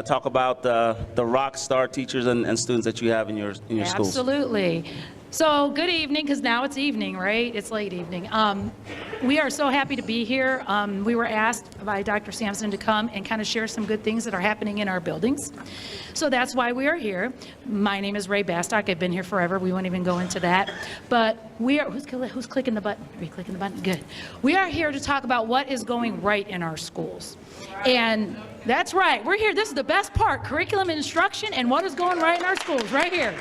talk about the rock star teachers and students that you have in your schools. Absolutely. So good evening, because now it's evening, right? It's late evening. We are so happy to be here. We were asked by Dr. Sampson to come and kind of share some good things that are happening in our buildings. So that's why we are here. My name is Ray BASTOCK. I've been here forever. We won't even go into that. But we are, who's clicking the button? Are you clicking the button? Good. We are here to talk about what is going right in our schools. And that's right. We're here. This is the best part, curriculum and instruction and what is going right in our schools, right here.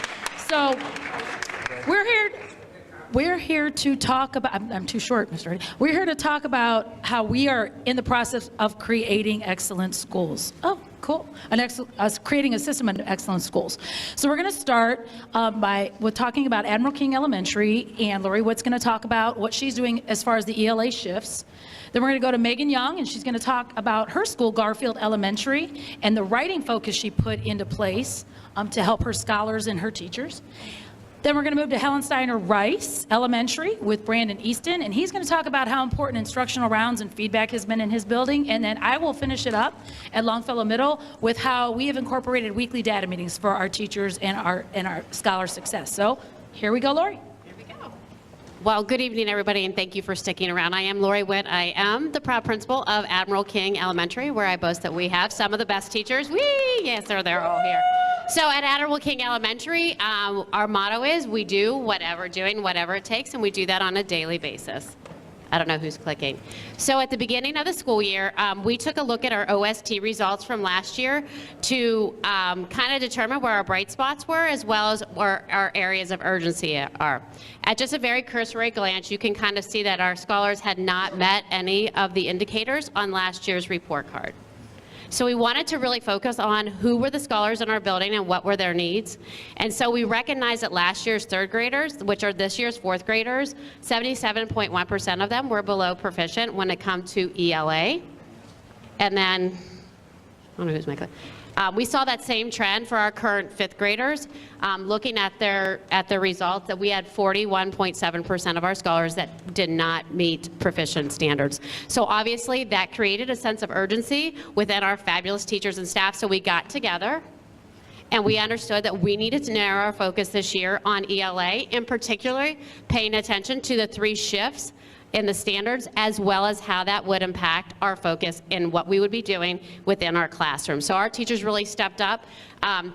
So we're here to talk about, I'm too short, Mr. Hardy. We're here to talk about how we are in the process of creating excellent schools. Oh, cool. Creating a system of excellent schools. So we're going to start with talking about Admiral King Elementary, and Lori Witt's going to talk about what she's doing as far as the ELA shifts. Then we're going to go to Megan Young, and she's going to talk about her school, Garfield Elementary, and the writing focus she put into place to help her scholars and her teachers. Then we're going to move to Helen Steiner Rice Elementary with Brandon Easton, and he's going to talk about how important instructional rounds and feedback has been in his building. And then I will finish it up at Longfellow Middle with how we have incorporated weekly data meetings for our teachers and our scholar success. So here we go, Lori. Here we go. Well, good evening, everybody, and thank you for sticking around. I am Lori Witt. I am the proud principal of Admiral King Elementary, where I boast that we have some of the best teachers. Whee! Yes, they're all here. So at Admiral King Elementary, our motto is we do whatever it takes, and we do that on a daily basis. I don't know who's clicking. So at the beginning of the school year, we took a look at our OST results from last year to kind of determine where our bright spots were, as well as where our areas of urgency are. At just a very cursory glance, you can kind of see that our scholars had not met any of the indicators on last year's report card. So we wanted to really focus on who were the scholars in our building and what were their needs. And so we recognized that last year's third graders, which are this year's fourth graders, 77.1% of them were below proficient when it comes to ELA. And then, I don't know who's my click. We saw that same trend for our current fifth graders. Looking at their results, that we had 41.7% of our scholars that did not meet proficient standards. So obviously that created a sense of urgency within our fabulous teachers and staff. So we got together and we understood that we needed to narrow our focus this year on ELA, in particular paying attention to the 3 shifts in the standards, as well as how that would impact our focus in what we would be doing within our classroom. So our teachers really stepped up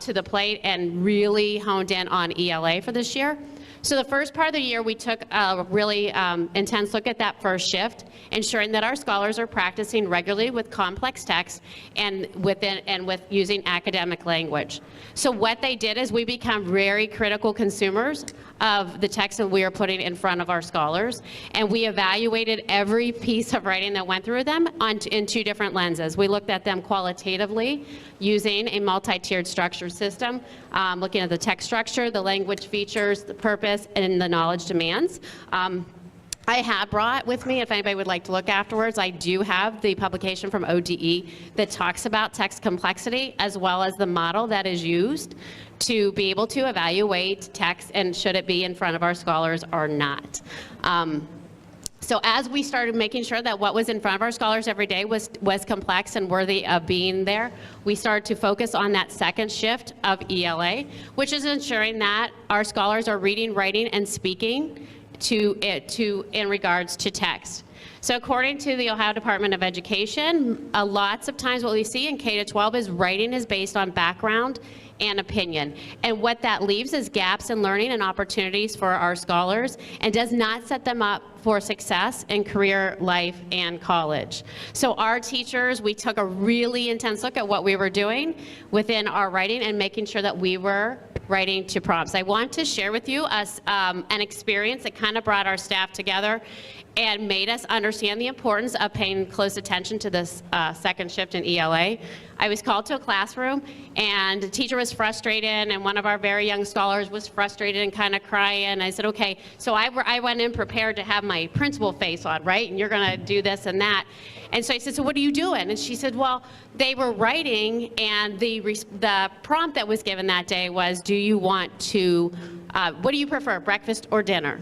to the plate and really honed in on ELA for this year. So the first part of the year, we took a really intense look at that first shift, ensuring that our scholars are practicing regularly with complex text and with using academic language. So what they did is we become very critical consumers of the text that we are putting in front of our scholars, and we evaluated every piece of writing that went through them in 2 different lenses. We looked at them qualitatively using a multi-tiered structure system, looking at the text structure, the language features, the purpose, and the knowledge demands. I have brought with me, if anybody would like to look afterwards, I do have the publication from ODE that talks about text complexity, as well as the model that is used to be able to evaluate text and should it be in front of our scholars or not. So as we started making sure that what was in front of our scholars every day was complex and worthy of being there, we started to focus on that second shift of ELA, which is ensuring that our scholars are reading, writing, and speaking in regards to text. So according to the Ohio Department of Education, lots of times what we see in K-12 is writing is based on background and opinion. And what that leaves is gaps in learning and opportunities for our scholars, and does not set them up for success in career, life, and college. So our teachers, we took a really intense look at what we were doing within our writing and making sure that we were writing to prompts. I want to share with you an experience that kind of brought our staff together and made us understand the importance of paying close attention to this second shift in ELA. I was called to a classroom, and the teacher was frustrated, and one of our very young scholars was frustrated and kind of crying. I said, okay, so I went in prepared to have my principal face on, right? And you're gonna do this and that. And so I said, so what are you doing? And she said, well, they were writing, and the prompt that was given that day was, do you want to, what do you prefer, breakfast or dinner?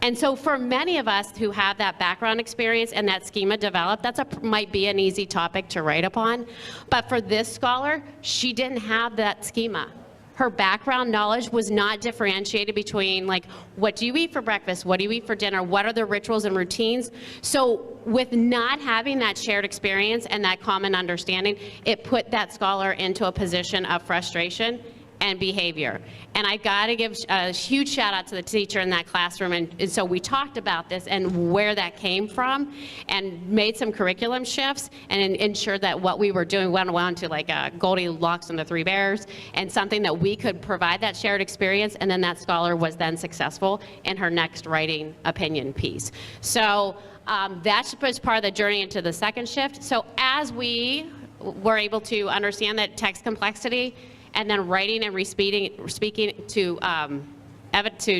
And so for many of us who have that background experience and that schema developed, might be an easy topic to write upon. But for this scholar, she didn't have that schema. Her background knowledge was not differentiated between, like, what do you eat for breakfast? What do you eat for dinner? What are the rituals and routines? So with not having that shared experience and that common understanding, it put that scholar into a position of frustration and behavior. And I gotta give a huge shout out to the teacher in that classroom. And so we talked about this and where that came from and made some curriculum shifts and ensured that what we were doing went on to like Goldilocks and the Three Bears, and something that we could provide that shared experience, and then that scholar was then successful in her next writing opinion piece. So that was part of the journey into the second shift. So as we were able to understand that text complexity and then writing and speaking to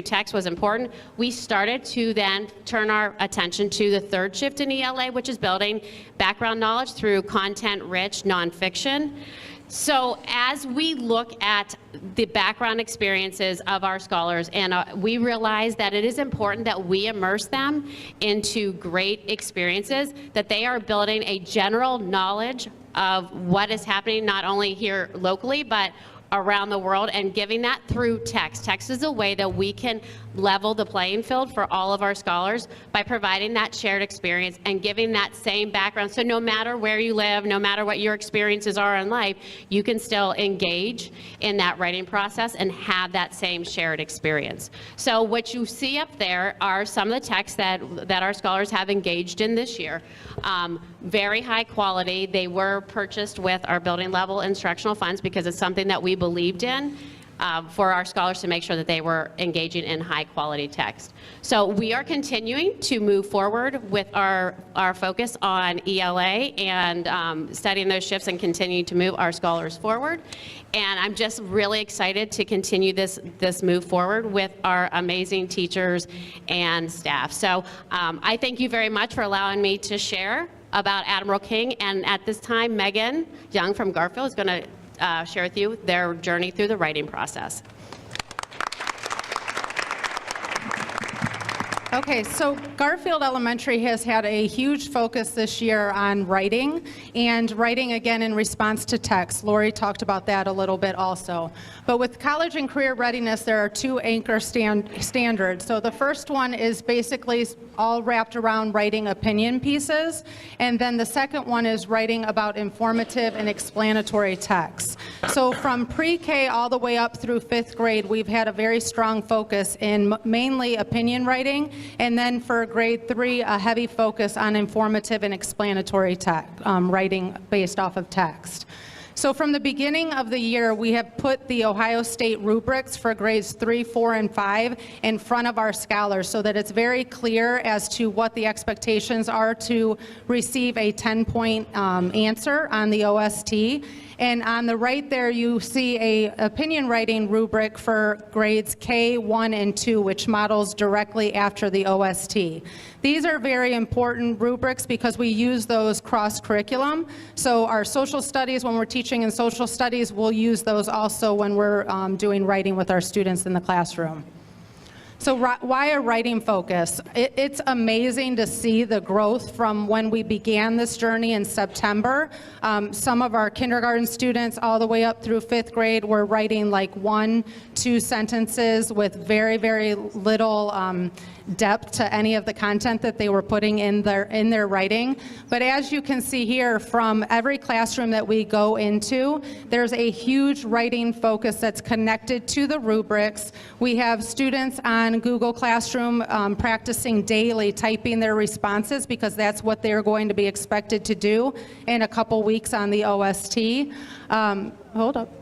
text was important, we started to then turn our attention to the third shift in ELA, which is building background knowledge through content-rich nonfiction. So as we look at the background experiences of our scholars, and we realize that it is important that we immerse them into great experiences, that they are building a general knowledge of what is happening not only here locally, but around the world, and giving that through text. Text is a way that we can level the playing field for all of our scholars by providing that shared experience and giving that same background. So no matter where you live, no matter what your experiences are in life, you can still engage in that writing process and have that same shared experience. So what you see up there are some of the texts that our scholars have engaged in this year. Very high quality. They were purchased with our building level instructional funds because it's something that we believed in for our scholars to make sure that they were engaging in high quality text. So we are continuing to move forward with our focus on ELA and studying those shifts and continuing to move our scholars forward. And I'm just really excited to continue this move forward with our amazing teachers and staff. So I thank you very much for allowing me to share about Admiral King. And at this time, Megan Young from Garfield is going to share with you their journey through the writing process. Okay, so Garfield Elementary has had a huge focus this year on writing, and writing again in response to text. Lori talked about that a little bit also. But with college and career readiness, there are two anchor standards. So the first one is basically all wrapped around writing opinion pieces, and then the second one is writing about informative and explanatory text. So from pre-K all the way up through 5th grade, we've had a very strong focus in mainly opinion writing, and then for grade 3, a heavy focus on informative and explanatory writing based off of text. So from the beginning of the year, we have put the Ohio State rubrics for grades 3, 4, and 5 in front of our scholars so that it's very clear as to what the expectations are to receive a 10-point answer on the OST. And on the right there, you see a opinion writing rubric for grades K, 1, and 2, which models directly after the OST. These are very important rubrics because we use those cross-curriculum. So our social studies, when we're teaching in social studies, we'll use those also when we're doing writing with our students in the classroom. So why a writing focus? It's amazing to see the growth from when we began this journey in September. Some of our kindergarten students all the way up through 5th grade were writing like 1, 2 sentences with very, very little depth to any of the content that they were putting in their writing. But as you can see here, from every classroom that we go into, there's a huge writing focus that's connected to the rubrics. We have students on Google Classroom practicing daily, typing their responses because that's what they're going to be expected to do in a couple weeks on the OST. Hold up.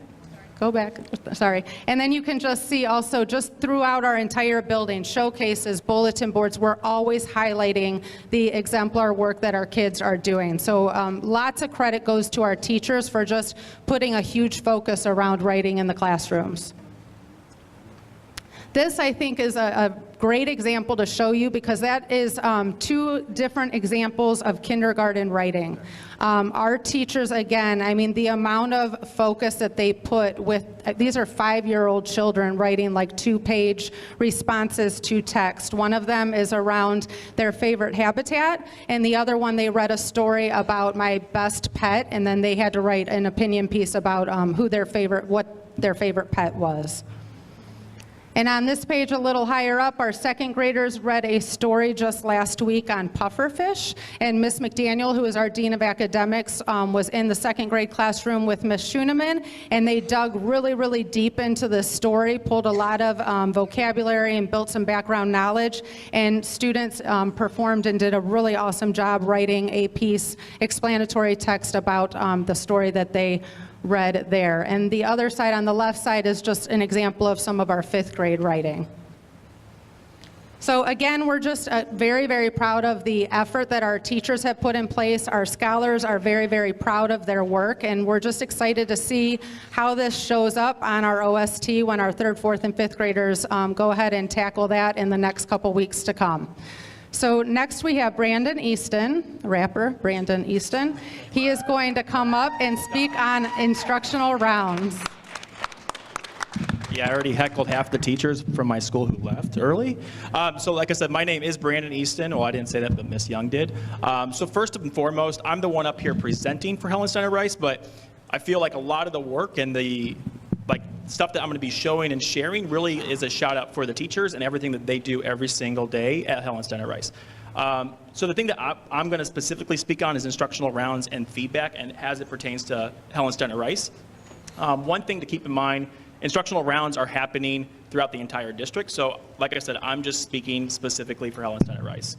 Go back, sorry. And then you can just see also just throughout our entire building, showcases, bulletin boards, we're always highlighting the exemplar work that our kids are doing. So lots of credit goes to our teachers for just putting a huge focus around writing in the classrooms. This, I think, is a great example to show you because that is 2 different examples of kindergarten writing. Our teachers, again, I mean, the amount of focus that they put with, these are 5-year-old children writing like 2-page responses to text. One of them is around their favorite habitat, and the other one they read a story about my best pet, and then they had to write an opinion piece about what their favorite pet was. And on this page a little higher up, our 2nd graders read a story just last week on pufferfish. And Miss McDaniel, who is our Dean of Academics, was in the 2nd grade classroom with Miss Schuneman, and they dug really, really deep into the story, pulled a lot of vocabulary and built some background knowledge. And students performed and did a really awesome job writing a piece, explanatory text about the story that they read there. And the other side on the left side is just an example of some of our 5th grade writing. So again, we're just very, very proud of the effort that our teachers have put in place. Our scholars are very, very proud of their work, and we're just excited to see how this shows up on our OST when our 3rd, 4th, and 5th graders go ahead and tackle that in the next couple weeks to come. So next we have Brandon Easton, rapper Brandon Easton. He is going to come up and speak on instructional rounds. Yeah, I already heckled half the teachers from my school who left early. So like I said, my name is Brandon Easton. Well, I didn't say that, but Miss Young did. So first and foremost, I'm the one up here presenting for Helen Steiner Rice, but I feel like a lot of the work and the stuff that I'm going to be showing and sharing really is a shout out for the teachers and everything that they do every single day at Helen Steiner Rice. So the thing that I'm going to specifically speak on is instructional rounds and feedback, and as it pertains to Helen Steiner Rice. One thing to keep in mind, instructional rounds are happening throughout the entire district. So like I said, I'm just speaking specifically for Helen Steiner Rice.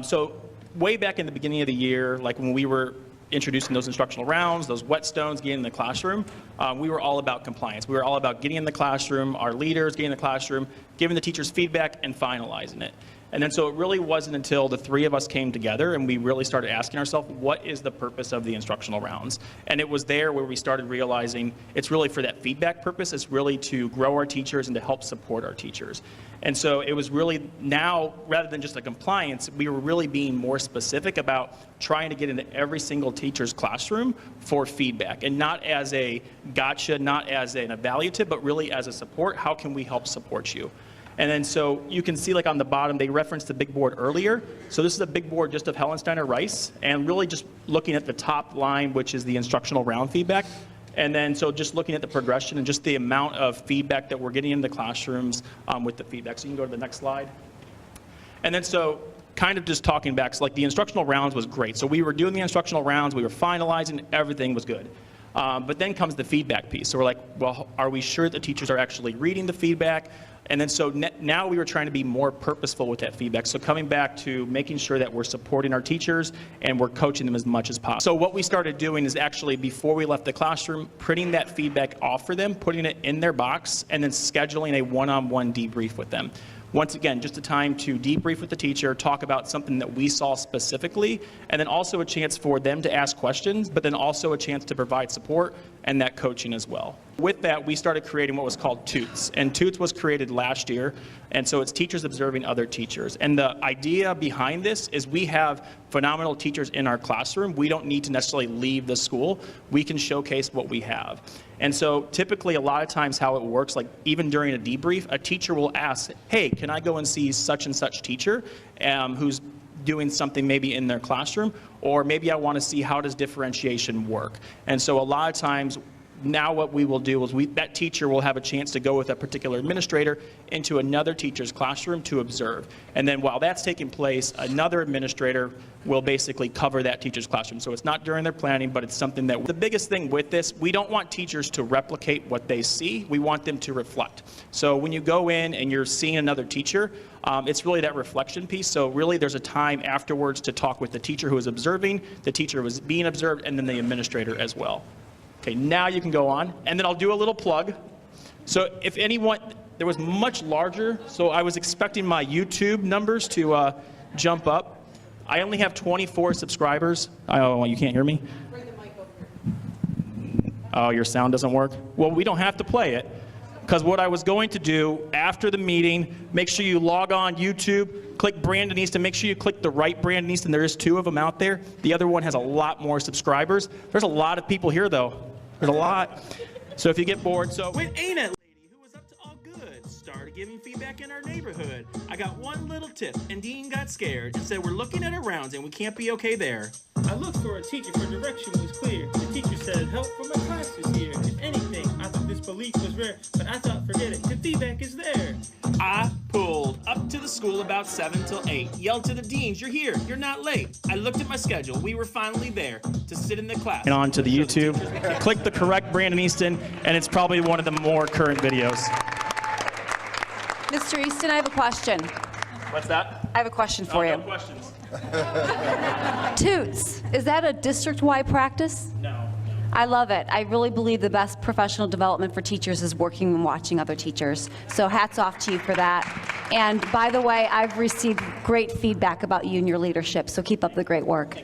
So way back in the beginning of the year, like when we were introducing those instructional rounds, those whetstones, getting in the classroom, we were all about compliance. We were all about getting in the classroom, our leaders getting in the classroom, giving the teachers feedback, and finalizing it. And then so it really wasn't until the 3 of us came together and we really started asking ourselves, what is the purpose of the instructional rounds? And it was there where we started realizing it's really for that feedback purpose. It's really to grow our teachers and to help support our teachers. And so it was really now, rather than just a compliance, we were really being more specific about trying to get into every single teacher's classroom for feedback, and not as a gotcha, not as an evaluative, but really as a support. How can we help support you? And then so you can see, like on the bottom, they referenced the big board earlier. So this is a big board just of Helen Steiner Rice, and really just looking at the top line, which is the instructional round feedback. And then so just looking at the progression and just the amount of feedback that we're getting in the classrooms with the feedback. So you can go to the next slide. And then so kind of just talking back, so like the instructional rounds was great. So we were doing the instructional rounds, we were finalizing, everything was good. But then comes the feedback piece. So we're like, well, are we sure that teachers are actually reading the feedback? And then so now we were trying to be more purposeful with that feedback. So coming back to making sure that we're supporting our teachers and we're coaching them as much as possible. So what we started doing is actually, before we left the classroom, printing that feedback off for them, putting it in their box, and then scheduling a one-on-one debrief with them. Once again, just a time to debrief with the teacher, talk about something that we saw specifically, and then also a chance for them to ask questions, but then also a chance to provide support and that coaching as well. With that, we started creating what was called TOOTS, and TOOTS was created last year, and so it's teachers observing other teachers. And the idea behind this is we have phenomenal teachers in our classroom. We don't need to necessarily leave the school. We can showcase what we have. And so typically a lot of times how it works, like even during a debrief, a teacher will ask, hey, can I go and see such and such teacher who's doing something maybe in their classroom, or maybe I want to see how does differentiation work. And so a lot of times now what we will do is that teacher will have a chance to go with a particular administrator into another teacher's classroom to observe. And then while that's taking place, another administrator will basically cover that teacher's classroom. So it's not during their planning, but it's something that, the biggest thing with this, we don't want teachers to replicate what they see. We want them to reflect. So when you go in and you're seeing another teacher, it's really that reflection piece. So really there's a time afterwards to talk with the teacher who is observing, the teacher who is being observed, and then the administrator as well. Okay, now you can go on, and then I'll do a little plug. So if anyone, there was much larger, so I was expecting my YouTube numbers to jump up. I only have 24 subscribers. Oh, you can't hear me? Bring the mic over. Oh, your sound doesn't work? Well, we don't have to play it. because what I was going to do after the meeting, make sure you log on YouTube, click Brandon Easton, make sure you click the right Brandon Easton. There is 2 of them out there. The other one has a lot more subscribers. There's a lot of people here, though. There's a lot. So if you get bored, so Wait, ain't it, lady who was up to all good? Started giving feedback in our neighborhood. I got one little tip, and Dean got scared and said we're looking at our rounds and we can't be okay there. I looked for a teacher for direction was clear. The teacher said help for my class this year. If anything, I thought this belief was rare, but I thought forget it, the feedback is there. I pulled up to the school about 7 till 8. Yelled to the deans, you're here, you're not late. I looked at my schedule. We were finally there to sit in the class. and on to the YouTube, click the correct Brandon Easton, and it's probably one of the more current videos. Mr. Easton, I have a question. What's that? I have a question for No you. questions. Toots, is that a district-wide practice? No. I love it. I really believe the best professional development for teachers is working and watching other teachers. So hats off to you for that. And by the way, I've received great feedback about you and your leadership, so keep up the great work.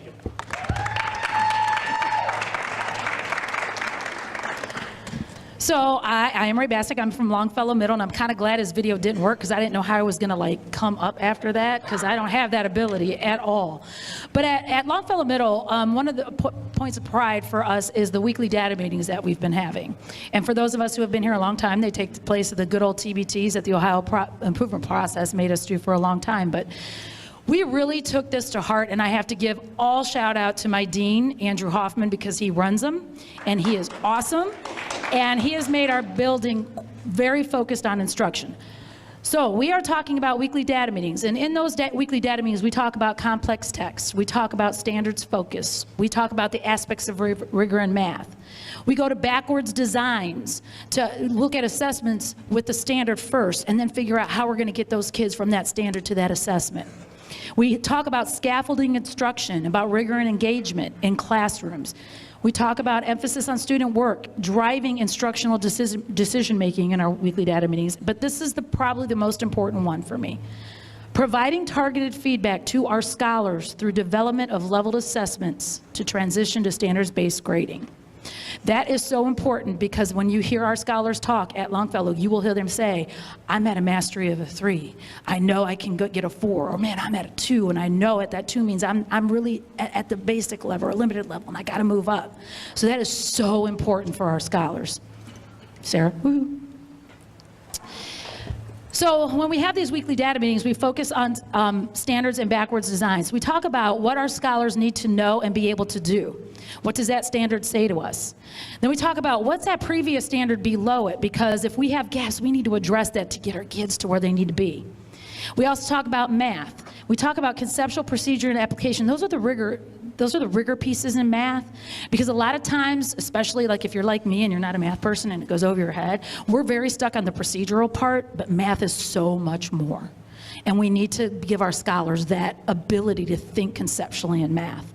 So I am Ray BASTOCK. I'm from Longfellow Middle, and I'm kind of glad his video didn't work because I didn't know how I was going to like come up after that because I don't have that ability at all. But at Longfellow Middle, one of the points of pride for us is the weekly data meetings that we've been having. And for those of us who have been here a long time, they take place at the good old TBTs that the Ohio Improvement Process made us do for a long time. But we really took this to heart, and I have to give all shout out to my dean, Andrew Hoffman, because he runs them, and he is awesome, and he has made our building very focused on instruction. So we are talking about weekly data meetings, and in those weekly data meetings, we talk about complex text, we talk about standards focus, we talk about the aspects of rigor in math. We go to backwards designs to look at assessments with the standard first, and then figure out how we're going to get those kids from that standard to that assessment. We talk about scaffolding instruction, about rigor and engagement in classrooms. We talk about emphasis on student work, driving instructional decision-making in our weekly data meetings, but this is probably the most important one for me. Providing targeted feedback to our scholars through development of leveled assessments to transition to standards-based grading. That is so important because when you hear our scholars talk at Longfellow, you will hear them say, I'm at a mastery of a 3. I know I can get a 4, or man, I'm at a 2, and I know at that 2 means I'm really at the basic level or limited level, and I gotta move up. So that is so important for our scholars. Sarah, woo. So when we have these weekly data meetings, we focus on standards and backwards designs. We talk about what our scholars need to know and be able to do. What does that standard say to us? Then we talk about what's that previous standard below it, because if we have gaps, we need to address that to get our kids to where they need to be. We also talk about math. We talk about conceptual, procedure, and application. Those are the rigor pieces in math, because a lot of times, especially like if you're like me and you're not a math person and it goes over your head, we're very stuck on the procedural part, but math is so much more. And we need to give our scholars that ability to think conceptually in math.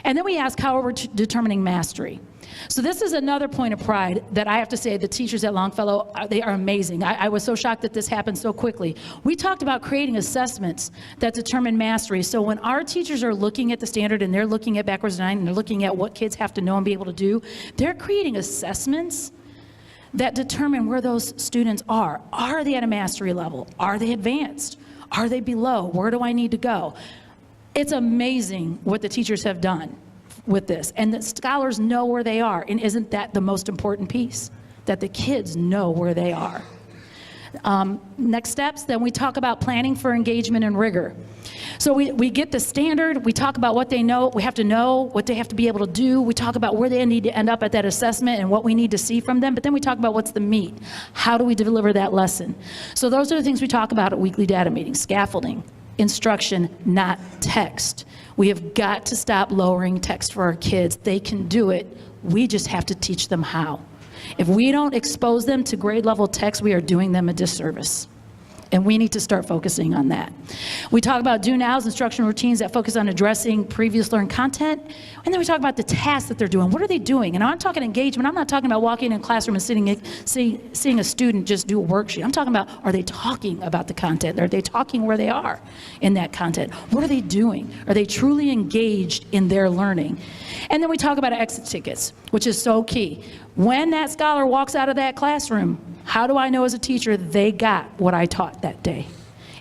And then we ask how we're determining mastery. So this is another point of pride that I have to say the teachers at Longfellow, they are amazing. I was so shocked that this happened so quickly. We talked about creating assessments that determine mastery. So when our teachers are looking at the standard and they're looking at backwards design and they're looking at what kids have to know and be able to do, they're creating assessments that determine where those students are. Are they at a mastery level? Are they advanced? Are they below? Where do I need to go? It's amazing what the teachers have done with this, and the scholars know where they are, and isn't that the most important piece? That the kids know where they are. Next steps, then we talk about planning for engagement and rigor. So we get the standard, we talk about what they know, we have to know, what they have to be able to do, we talk about where they need to end up at that assessment and what we need to see from them, but then we talk about what's the meat. How do we deliver that lesson? So those are the things we talk about at weekly data meetings: scaffolding, instruction, not text. We have got to stop lowering text for our kids. They can do it. We just have to teach them how. If we don't expose them to grade level text, we are doing them a disservice. And we need to start focusing on that. We talk about do nows, instructional routines that focus on addressing previous learned content. And then we talk about the tasks that they're doing. What are they doing? And I'm talking engagement. I'm not talking about walking in a classroom and seeing a student just do a worksheet. I'm talking about, are they talking about the content? Are they talking where they are in that content? What are they doing? Are they truly engaged in their learning? And then we talk about exit tickets, which is so key. When that scholar walks out of that classroom, How do I know as a teacher they got what I taught that day?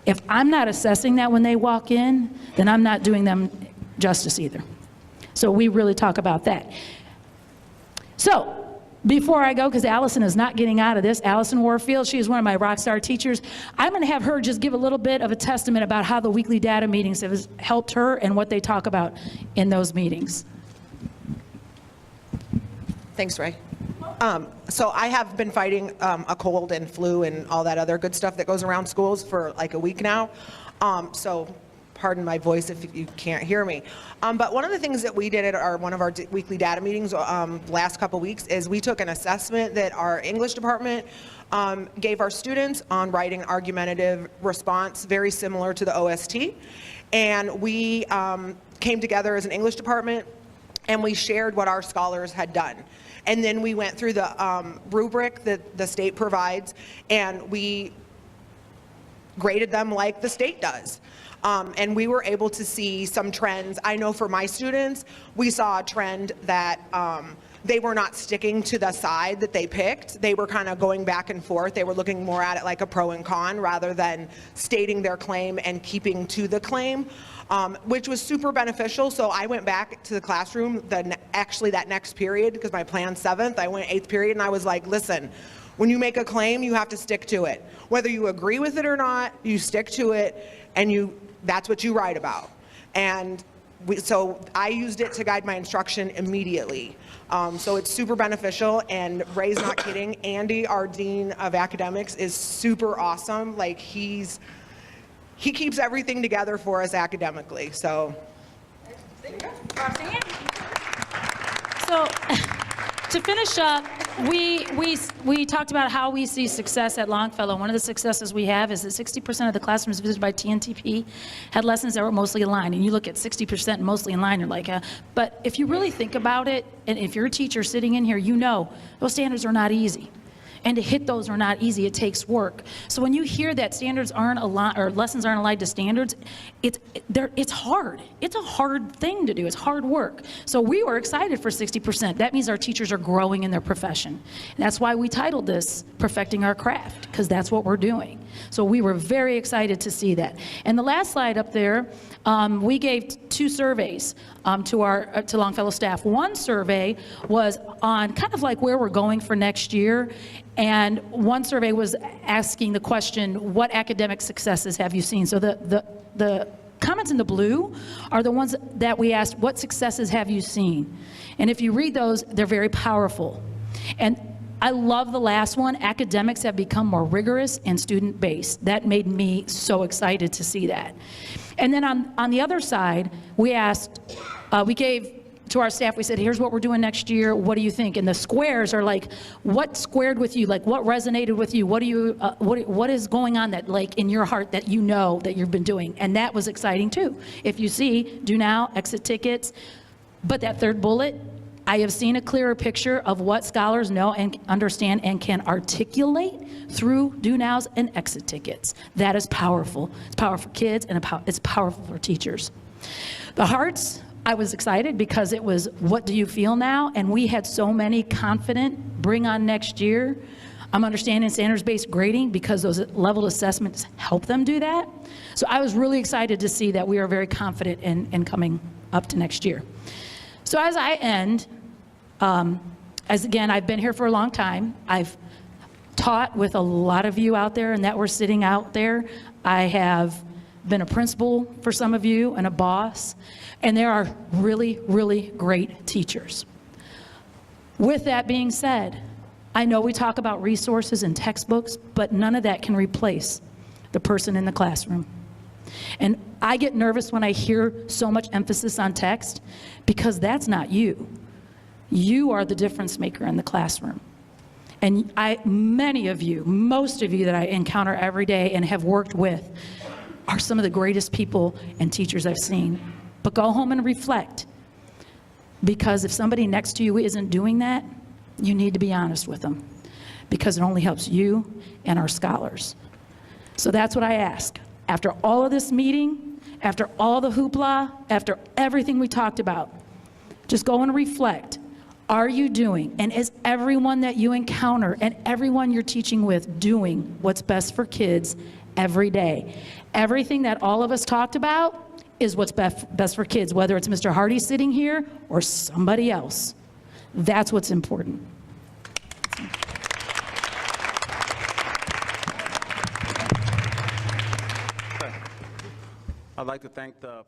If I'm not assessing that when they walk in, then I'm not doing them justice either. So we really talk about that. So before I go, because Allison is not getting out of this, Allison Warfield, she is one of my rock star teachers. I'm going to have her just give a little bit of a testament about how the weekly data meetings have helped her and what they talk about in those meetings. Thanks, Ray. So I have been fighting a cold and flu and all that other good stuff that goes around schools for like a week now. So pardon my voice if you can't hear me. But one of the things that we did at one of our weekly data meetings last couple weeks is we took an assessment that our English department gave our students on writing an argumentative response, very similar to the OST. And we came together as an English department and we shared what our scholars had done. And then we went through the rubric that the state provides, and we graded them like the state does. And we were able to see some trends. I know for my students, we saw a trend that they were not sticking to the side that they picked. They were kind of going back and forth. They were looking more at it like a pro and con rather than stating their claim and keeping to the claim. Which was super beneficial. So I went back to the classroom actually that next period, because my plan's 7th, I went 8th period, and I was like, listen, when you make a claim, you have to stick to it. Whether you agree with it or not, you stick to it, and that's what you write about. And so I used it to guide my instruction immediately. So it's super beneficial, and Ray's not kidding. Andy, our Dean of Academics, is super awesome. Like, he keeps everything together for us academically, so. So to finish up, we talked about how we see success at Longfellow. One of the successes we have is that 60% of the classrooms visited by TNTP had lessons that were mostly aligned. And you look at 60% mostly in line, you're like, but if you really think about it, and if you're a teacher sitting in here, you know those standards are not easy. And to hit those are not easy. It takes work. So when you hear that standards aren't aligned, or lessons aren't aligned to standards, it's hard. It's a hard thing to do. It's hard work. So we were excited for 60%. That means our teachers are growing in their profession. And that's why we titled this Perfecting Our Craft, because that's what we're doing. So we were very excited to see that. And the last slide up there, we gave 2 surveys to Longfellow staff. One survey was on kind of like where we're going for next year. And one survey was asking the question, what academic successes have you seen? So the comments in the blue are the ones that we asked, what successes have you seen? And if you read those, they're very powerful. And I love the last one, academics have become more rigorous and student-based. That made me so excited to see that. And then on the other side, we asked, we gave to our staff, we said, here's what we're doing next year, what do you think? And the squares are like, what squared with you? Like, what resonated with you? What do you, what is going on that, like, in your heart that you know that you've been doing? And that was exciting too. If you see, do now, exit tickets, but that third bullet, I have seen a clearer picture of what scholars know and understand and can articulate through do nows and exit tickets. That is powerful. It's powerful for kids, and it's powerful for teachers. The hearts, I was excited because it was, what do you feel now? And we had so many confident, bring on next year. I'm understanding standards-based grading because those leveled assessments help them do that. So I was really excited to see that we are very confident in coming up to next year. So as I end, as again, I've been here for a long time. I've taught with a lot of you out there and that were sitting out there. I have been a principal for some of you and a boss, and there are really, really great teachers. With that being said, I know we talk about resources and textbooks, but none of that can replace the person in the classroom. And I get nervous when I hear so much emphasis on text, because that's not you. You are the difference maker in the classroom. And many of you, most of you that I encounter every day and have worked with are some of the greatest people and teachers I've seen. But go home and reflect, because if somebody next to you isn't doing that, you need to be honest with them, because it only helps you and our scholars. So that's what I ask. After all of this meeting, after all the hoopla, after everything we talked about, just go and reflect Are you doing, and is everyone that you encounter and everyone you're teaching with doing what's best for kids every day? Everything that all of us talked about is what's best for kids, whether it's Mr. Hardy sitting here or somebody else. That's what's important. I'd like to thank the